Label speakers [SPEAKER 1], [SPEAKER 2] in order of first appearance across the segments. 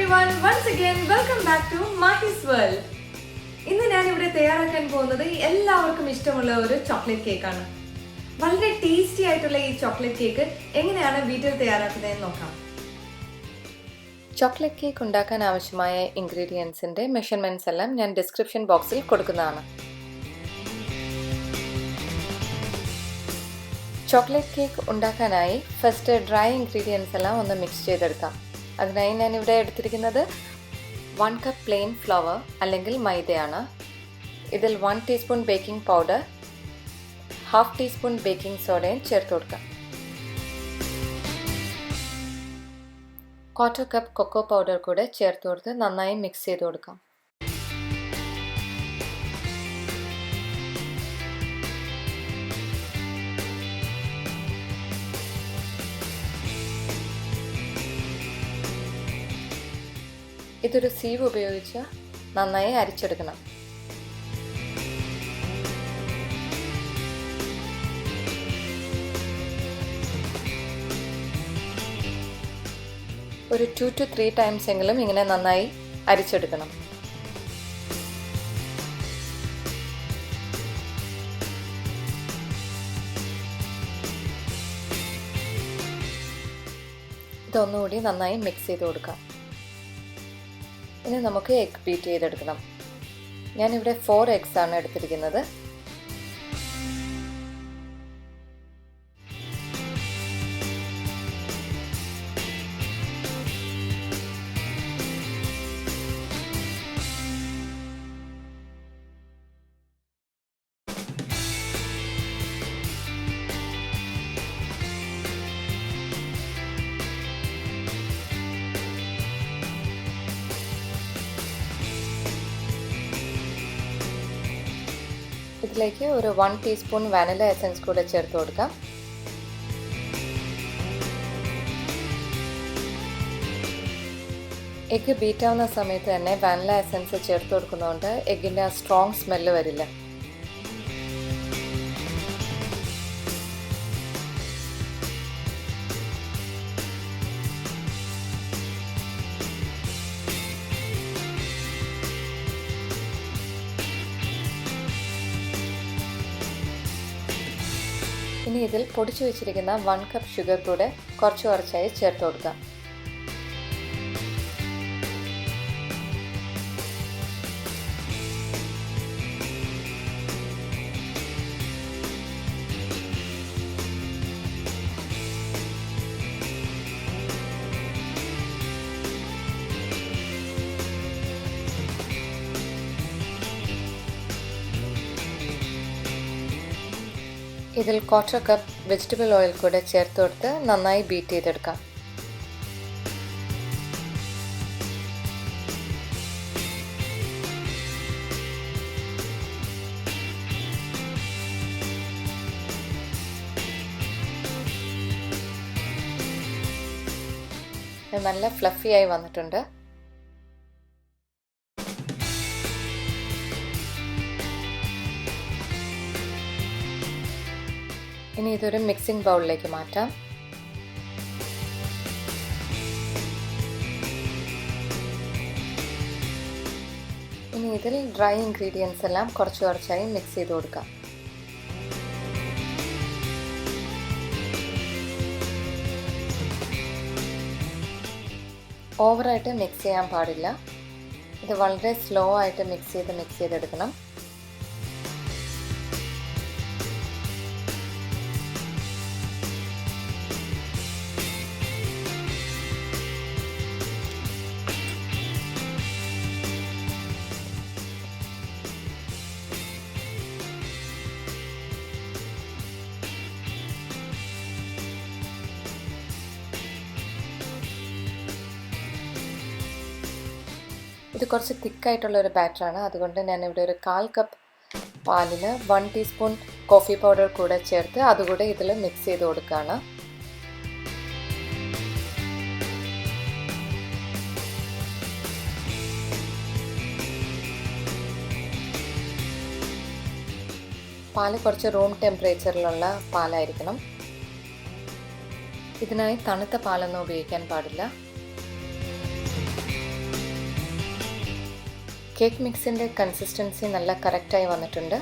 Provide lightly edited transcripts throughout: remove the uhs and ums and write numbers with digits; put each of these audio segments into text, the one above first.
[SPEAKER 1] everyone, once again welcome back to Mahi's World. ഇന്ന് ഞാൻ ഇവിടെ തയ്യാറാക്കാൻ പോകുന്നത് എല്ലാവർക്കും ഇഷ്ടമുള്ള ഒരു ചോക്ലേറ്റ് കേക്ക് ആണ്. വളരെ ടേസ്റ്റി ആയിട്ടുള്ള ഈ ചോക്ലേറ്റ് കേക്ക് എങ്ങനെയാണ് വീട്ടിൽ തയ്യാറാക്കുന്നതെന്ന് നോക്കാം.
[SPEAKER 2] ചോക്ലേറ്റ് കേക്ക് ഉണ്ടാക്കാൻ ആവശ്യമായ ഇൻഗ്രീഡിയൻസിന്റെ മെഷർമെന്റ്സ് എല്ലാം ഞാൻ ഡിസ്ക്രിപ്ഷൻ ബോക്സിൽ കൊടുക്കുന്നതാണ്. ചോക്ലേറ്റ് കേക്ക് ഉണ്ടാക്കാനായി ഫസ്റ്റ് ഡ്രൈ ഇൻഗ്രീഡിയൻസ് എല്ലാം ഒന്ന് മിക്സ് ചെയ്തെടുക്കാം. അതിനായി ഞാൻ ഇവിടെ എടുത്തിരിക്കുന്നത് 1 കപ്പ് പ്ലെയിൻ ഫ്ലവർ അല്ലെങ്കിൽ മൈദയാണ്. ഇതിൽ 1 teaspoon baking powder, 1/2 teaspoon baking സോഡയും ചേർത്ത് കൊടുക്കാം. 1/4 കപ്പ് കൊക്കോ പൗഡർ കൂടെ ചേർത്ത് കൊടുത്ത് നന്നായി മിക്സ് ചെയ്ത് കൊടുക്കാം. ഇതൊരു സീവ് ഉപയോഗിച്ച് നന്നായി അരിച്ചെടുക്കണം. ഒരു 2 to 3 ടൈംസ് എങ്കിലും ഇങ്ങനെ നന്നായി അരിച്ചെടുക്കണം. ഇതൊന്നുകൂടി നന്നായി മിക്സ് ചെയ്ത് കൊടുക്കാം. ഇനി നമുക്ക് എഗ് ബീറ്റ് ചെയ്തെടുക്കണം. ഞാനിവിടെ 4 eggs ആണ് എടുത്തിരിക്കുന്നത്. ഇതിലേക്ക് ഒരു 1 ടീസ്പൂൺ വാനില എസൻസ് കൂടെ ചേർത്ത് കൊടുക്കാം. എഗ്ഗ് ബീറ്റ് ആവുന്ന സമയത്ത് തന്നെ വാനില എസൻസ് ചേർത്ത് കൊടുക്കുന്നതുകൊണ്ട് എഗ്ഗിൻ്റെ ആ സ്ട്രോങ് സ്മെല്ല് വരില്ല. ഇനി ഇതിൽ പൊടിച്ചു വെച്ചിരിക്കുന്ന 1 കപ്പ് ഷുഗർ കൂടെ കുറച്ചായി ചേർത്ത് കൊടുക്കാം. ഇതിൽ 1/4 കപ്പ് വെജിറ്റബിൾ ഓയിൽ കൂടെ ചേർത്ത് കൊടുത്ത് നന്നായി ബീറ്റ് ചെയ്തെടുക്കാം. നല്ല ഫ്ലഫി ആയി വന്നിട്ടുണ്ട്. ഇനി ഇതൊരു മിക്സിംഗ് ബൗളിലേക്ക് മാറ്റാം. ഇനി ഇതിൽ ഡ്രൈ ഇൻഗ്രീഡിയൻസ് എല്ലാം കുറച്ചായി മിക്സ് ചെയ്ത് കൊടുക്കാം. ഓവറായിട്ട് മിക്സ് ചെയ്യാൻ പാടില്ല. ഇത് വളരെ സ്ലോ ആയിട്ട് മിക്സ് ചെയ്തെടുക്കണം. ഇത് കുറച്ച് തിക്കായിട്ടുള്ള ഒരു ബാറ്ററാണ്. അതുകൊണ്ട് ഞാനിവിടെ ഒരു 1/4 കപ്പ് പാലിൽ 1 ടീസ്പൂൺ കോഫി പൗഡർ കൂടെ ചേർത്ത് അതുകൂടെ ഇതിൽ മിക്സ് ചെയ്ത് കൊടുക്കുകയാണ്. പാല് കുറച്ച് റൂം ടെമ്പറേച്ചറിലുള്ള പാലായിരിക്കണം. ഇതിനായി തണുത്ത പാലൊന്നും ഉപയോഗിക്കാൻ പാടില്ല. കേക്ക് മിക്സിൻ്റെ കൺസിസ്റ്റൻസി നല്ല കറക്റ്റായി വന്നിട്ടുണ്ട്.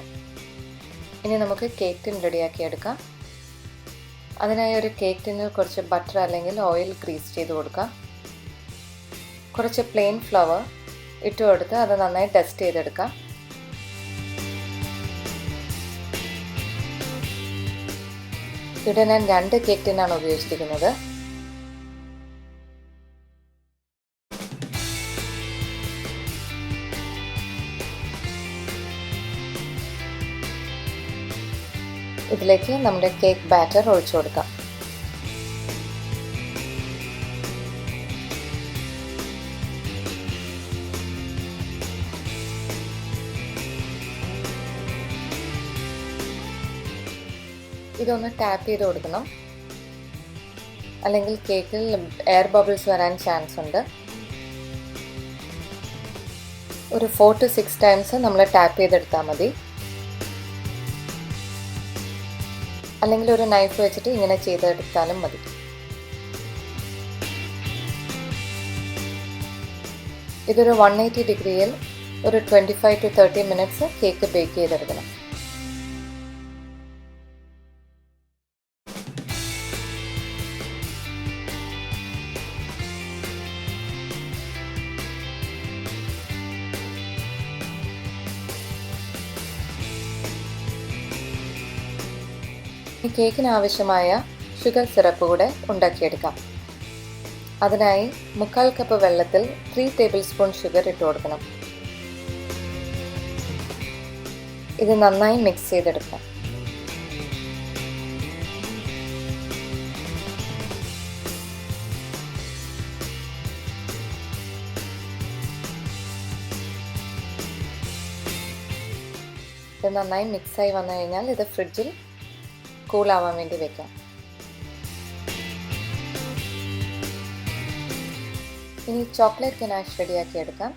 [SPEAKER 2] ഇനി നമുക്ക് കേക്ക് ടിൻ റെഡിയാക്കി എടുക്കാം. അതിനായി ഒരു കേക്ക് ടിന്നിൽ കുറച്ച് ബട്ടർ അല്ലെങ്കിൽ ഓയിൽ ഗ്രീസ് ചെയ്ത് കൊടുക്കാം. കുറച്ച് പ്ലെയിൻ ഫ്ലവർ ഇട്ട് കൊടുത്ത് അത് നന്നായി ഡസ്റ്റ് ചെയ്തെടുക്കാം. ഇവിടെ ഞാൻ 2 കേക്ക് ടിന്നാണ് ഉപയോഗിച്ചിരിക്കുന്നത്. ഇതിലേക്ക് നമ്മുടെ കേക്ക് ബാറ്റർ ഒഴിച്ചു കൊടുക്കാം. ഇതൊന്ന് ടാപ്പ് ചെയ്ത് കൊടുക്കണം, അല്ലെങ്കിൽ കേക്കിൽ എയർ ബബിൾസ് വരാൻ ചാൻസ് ഉണ്ട്. ഒരു 4 to 6 ടൈംസ് നമ്മൾ ടാപ്പ് ചെയ്തെടുത്താൽ മതി. അല്ലെങ്കിൽ ഒരു നൈഫ് വെച്ചിട്ട് ഇങ്ങനെ ചെയ്തെടുത്താലും മതി. ഇതൊരു 180 ഡിഗ്രിയിൽ ഒരു 25 to 30 മിനിറ്റ്സ് കേക്ക് ബേക്ക് ചെയ്തെടുക്കണം. ഈ കേക്കിന് ആവശ്യമായ ഷുഗർ സിറപ്പ് കൂടെ ഉണ്ടാക്കിയെടുക്കാം. അതിനായി 3/4 കപ്പ് വെള്ളത്തിൽ 3 ടേബിൾ സ്പൂൺ ഷുഗർ ഇട്ട് കൊടുക്കണം. ഇത് നന്നായി മിക്സ് ചെയ്തെടുക്കാം. ഇത് നന്നായി മിക്സായി വന്നു കഴിഞ്ഞാൽ ഇത് ഫ്രിഡ്ജിൽ കൂളാവാൻ വേണ്ടി വെക്കാം. ഇനി ചോക്ലേറ്റ് ഗനാഷ് റെഡിയാക്കി എടുക്കാം.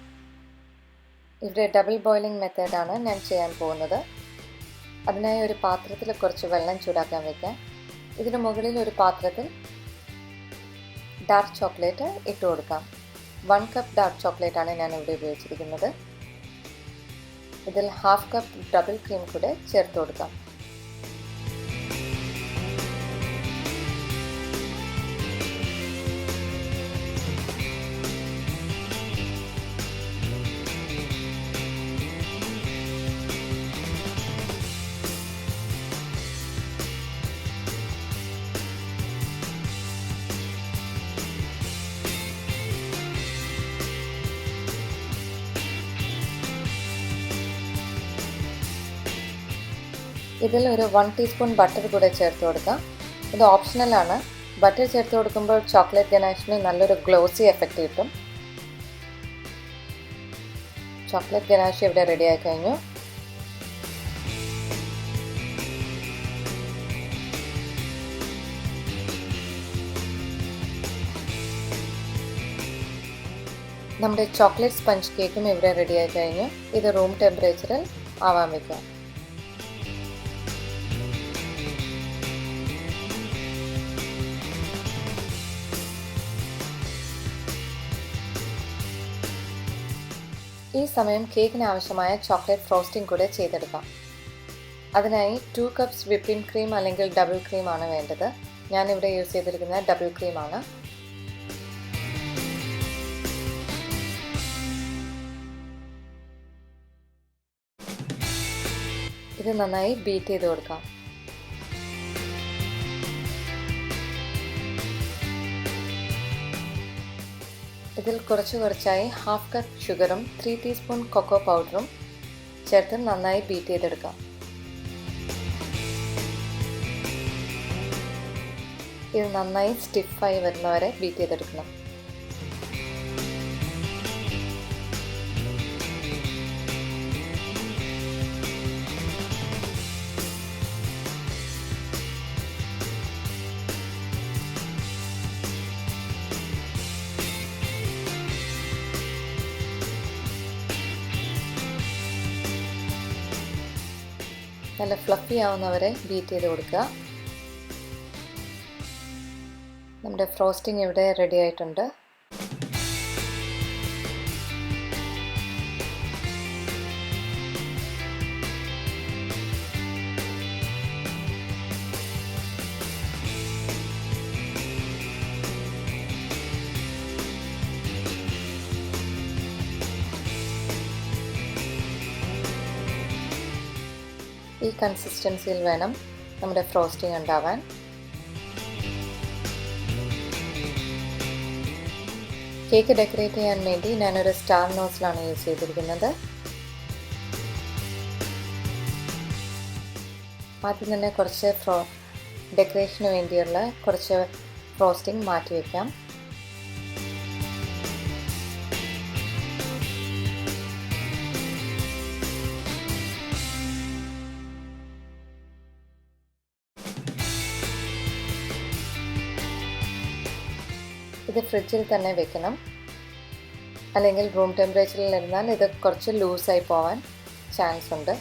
[SPEAKER 2] ഇവിടെ ഡബിൾ ബോയിലിംഗ് മെത്തേഡാണ് ഞാൻ ചെയ്യാൻ പോകുന്നത്. അതിനായി ഒരു പാത്രത്തിൽ കുറച്ച് വെള്ളം ചൂടാക്കാൻ വയ്ക്കാം. ഇതിന് മുകളിൽ ഒരു പാത്രത്തിൽ ഡാർക്ക് ചോക്ലേറ്റ് ഇട്ട് കൊടുക്കാം. 1 കപ്പ് ഡാർക്ക് ചോക്ലേറ്റ് ആണ് ഞാൻ ഇവിടെ ഉപയോഗിച്ചിരിക്കുന്നത്. ഇതിൽ 1/2 കപ്പ് ഡബിൾ ക്രീം കൂടെ ചേർത്ത് കൊടുക്കാം. ഇതിൽ ഒരു 1 ടീസ്പൂൺ ബട്ടർ കൂടെ ചേർത്ത് കൊടുക്കാം. ഇത് ഓപ്ഷണലാണ്. ബട്ടർ ചേർത്ത് കൊടുക്കുമ്പോൾ ചോക്ലേറ്റ് ഗനാഷിന് നല്ലൊരു ഗ്ലോസി എഫക്റ്റ് കിട്ടും. ചോക്ലേറ്റ് ഗനാഷ് ഇവിടെ റെഡി ആയി കഴിഞ്ഞു. നമ്മുടെ ചോക്ലേറ്റ് സ്പഞ്ച് കേക്കും ഇവിടെ റെഡി ആയി കഴിഞ്ഞു. ഇത് റൂം ടെമ്പറേച്ചറിൽ ആവാൻ വയ്ക്കാം. ഈ സമയം കേക്കിന് ആവശ്യമായ ചോക്ലേറ്റ് ഫ്രോസ്റ്റിംഗ് കൂടെ ചെയ്തെടുക്കാം. അതിനായി 2 കപ്സ് വിപ്പിംഗ് ക്രീം അല്ലെങ്കിൽ ഡബിൾ ക്രീം ആണ് വേണ്ടത്. ഞാനിവിടെ യൂസ് ചെയ്തിരിക്കുന്ന ഡബിൾ ക്രീം ആണ്. ഇത് നന്നായി ബീറ്റ് ചെയ്ത് കൊടുക്കാം. ഇതിൽ കുറച്ചായി 1/2 കപ്പ് ഷുഗറും 3 ടീസ്പൂൺ കൊക്കോ പൗഡറും ചേർത്ത് നന്നായി ബീറ്റ് ചെയ്തെടുക്കാം. ഇത് നന്നായി സ്റ്റിഫായി വരുന്നവരെ ബീറ്റ് ചെയ്തെടുക്കണം. നല്ല ഫ്ലഫി ആവുന്നവരെ ബീറ്റ് ചെയ്ത് കൊടുക്കുക. നമ്മുടെ ഫ്രോസ്റ്റിംഗ് ഇവിടെ റെഡി ആയിട്ടുണ്ട്. ഈ കൺസിസ്റ്റൻസിയിൽ വേണം നമ്മുടെ ഫ്രോസ്റ്റിംഗ് ഉണ്ടാവാൻ. കേക്ക് ഡെക്കറേറ്റ് ചെയ്യാൻ വേണ്ടി ഞാനൊരു സ്റ്റാർ നോസിലാണ് യൂസ് ചെയ്തിരിക്കുന്നത്. ആദ്യം തന്നെ കുറച്ച് ഡെക്കറേഷന് വേണ്ടിയുള്ള കുറച്ച് ഫ്രോസ്റ്റിംഗ് മാറ്റി വയ്ക്കാം. ഇത് ഫ്രിഡ്ജിൽ തന്നെ വെക്കണം, അല്ലെങ്കിൽ റൂം ടെമ്പറേച്ചറിൽ ഇരുന്നാൽ ഇത് കുറച്ച് ലൂസായി പോവാൻ ചാൻസ് ഉണ്ട്.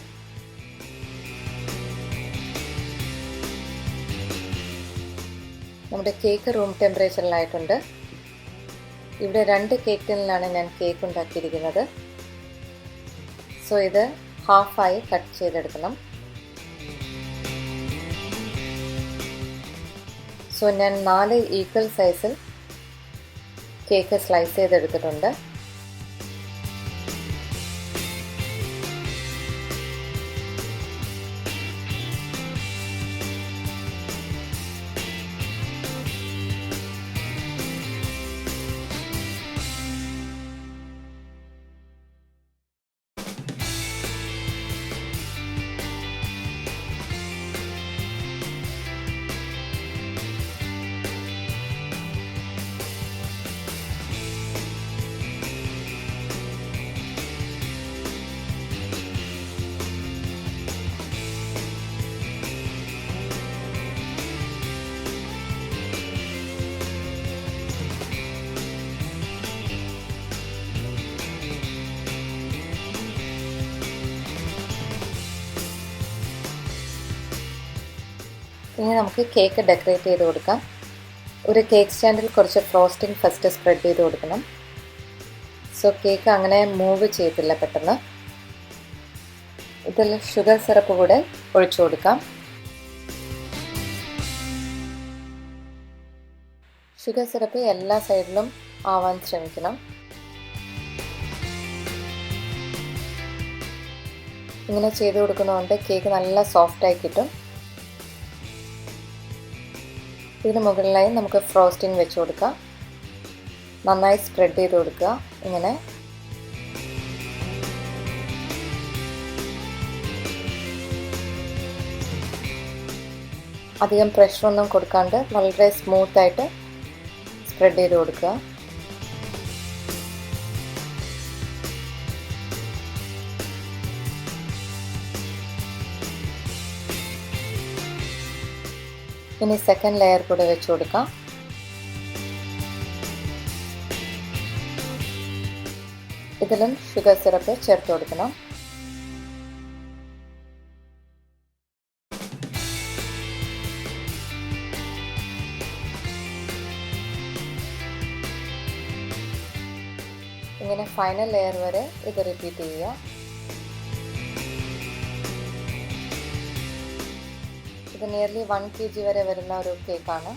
[SPEAKER 2] നമ്മുടെ കേക്ക് റൂം ടെമ്പറേച്ചറിലായിട്ടുണ്ട്. ഇവിടെ 2 കേക്ക് ടിന്നിലാണ് ഞാൻ കേക്ക് ഉണ്ടാക്കിയിരിക്കുന്നത്. സോ ഇത് ഹാഫായി കട്ട് ചെയ്തെടുക്കണം. സോ ഞാൻ 4 ഈക്വൽ സൈസിൽ കേക്ക് സ്ലൈസ് ചെയ്തെടുത്തിട്ടുണ്ട്. ഇനി നമുക്ക് കേക്ക് ഡെക്കറേറ്റ് ചെയ്ത് കൊടുക്കാം. ഒരു കേക്ക് സ്റ്റാൻഡിൽ കുറച്ച് ഫ്രോസ്റ്റിംഗ് ഫസ്റ്റ് സ്പ്രെഡ് ചെയ്ത് കൊടുക്കണം. സോ കേക്ക് അങ്ങനെ മൂവ് ചെയ്തില്ല പെട്ടെന്ന്. ഇതിൽ ഷുഗർ സിറപ്പ് കൂടെ ഒഴിച്ചു കൊടുക്കാം. ഷുഗർ സിറപ്പ് എല്ലാ സൈഡിലും ആവാൻ ശ്രമിക്കണം. ഇങ്ങനെ ചെയ്ത് കൊടുക്കുന്നതുകൊണ്ട് കേക്ക് നല്ല സോഫ്റ്റായി കിട്ടും. ഇതിന് മുകളിലായി നമുക്ക് ഫ്രോസ്റ്റിംഗ് വെച്ച് കൊടുക്കാം. നന്നായി സ്പ്രെഡ് ചെയ്ത് കൊടുക്കുക. ഇങ്ങനെ അധികം പ്രഷറൊന്നും കൊടുക്കാണ്ട് വളരെ സ്മൂത്തായിട്ട് സ്പ്രെഡ് ചെയ്ത് കൊടുക്കുക. ഇനി സെക്കൻഡ് ലെയർ കൂടെ വെച്ച് കൊടുക്കാം. ഇതിലും ഷുഗർ സിറപ്പ് ചേർത്ത് കൊടുക്കണം. ഇങ്ങനെ ഫൈനൽ ലെയർ വരെ ഇത് റിപ്പീറ്റ് ചെയ്യുക. ഇത് നിയർലി 1 kg വരെ വരുന്ന ഒരു കേക്കാണ്.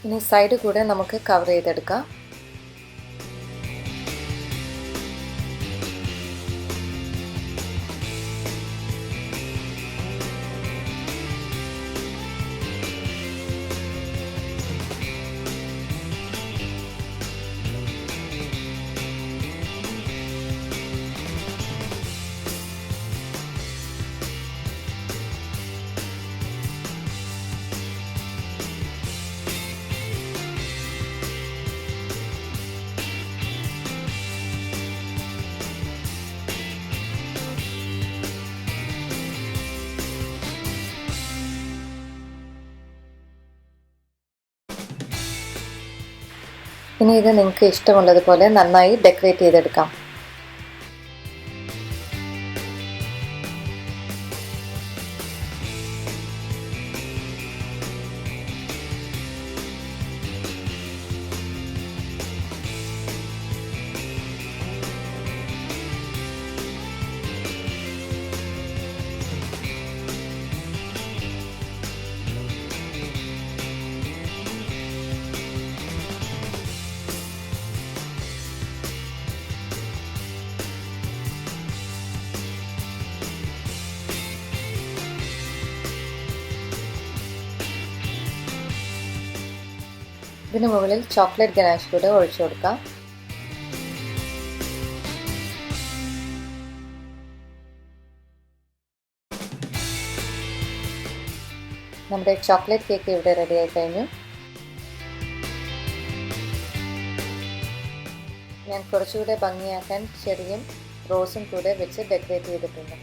[SPEAKER 2] ഇനി സൈഡ് കൂടെ നമുക്ക് കവർ ചെയ്തെടുക്കാം. ഇനി ഇത് നിങ്ങൾക്ക് ഇഷ്ടമുള്ളതുപോലെ നന്നായി ഡെക്കറേറ്റ് ചെയ്തെടുക്കാം. ഇതിന് മുകളിൽ ചോക്ലേറ്റ് ഗനാഷ് കൂടെ ഒഴിച്ചു കൊടുക്കാം. നമ്മുടെ ചോക്ലേറ്റ് കേക്ക് ഇവിടെ റെഡി ആയി കഴിഞ്ഞു. ഞാൻ കുറച്ചുകൂടെ ഭംഗിയാക്കാൻ ചെറിയും റോസും കൂടെ വെച്ച് ഡെക്കറേറ്റ് ചെയ്തിട്ടുണ്ട്.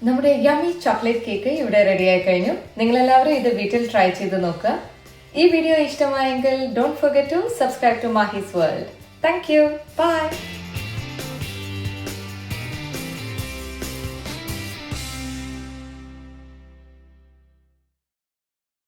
[SPEAKER 1] നമ്മുടെ യമ്മി ചോക്ലേറ്റ് കേക്ക് ഇവിടെ റെഡി ആയി കഴിഞ്ഞു. നിങ്ങളെല്ലാവരും ഇത് വീട്ടിൽ ട്രൈ ചെയ്ത് നോക്കുക. ഈ വീഡിയോ ഇഷ്ടമായെങ്കിൽ don't forget to subscribe to Mahee's world. Thank you. By.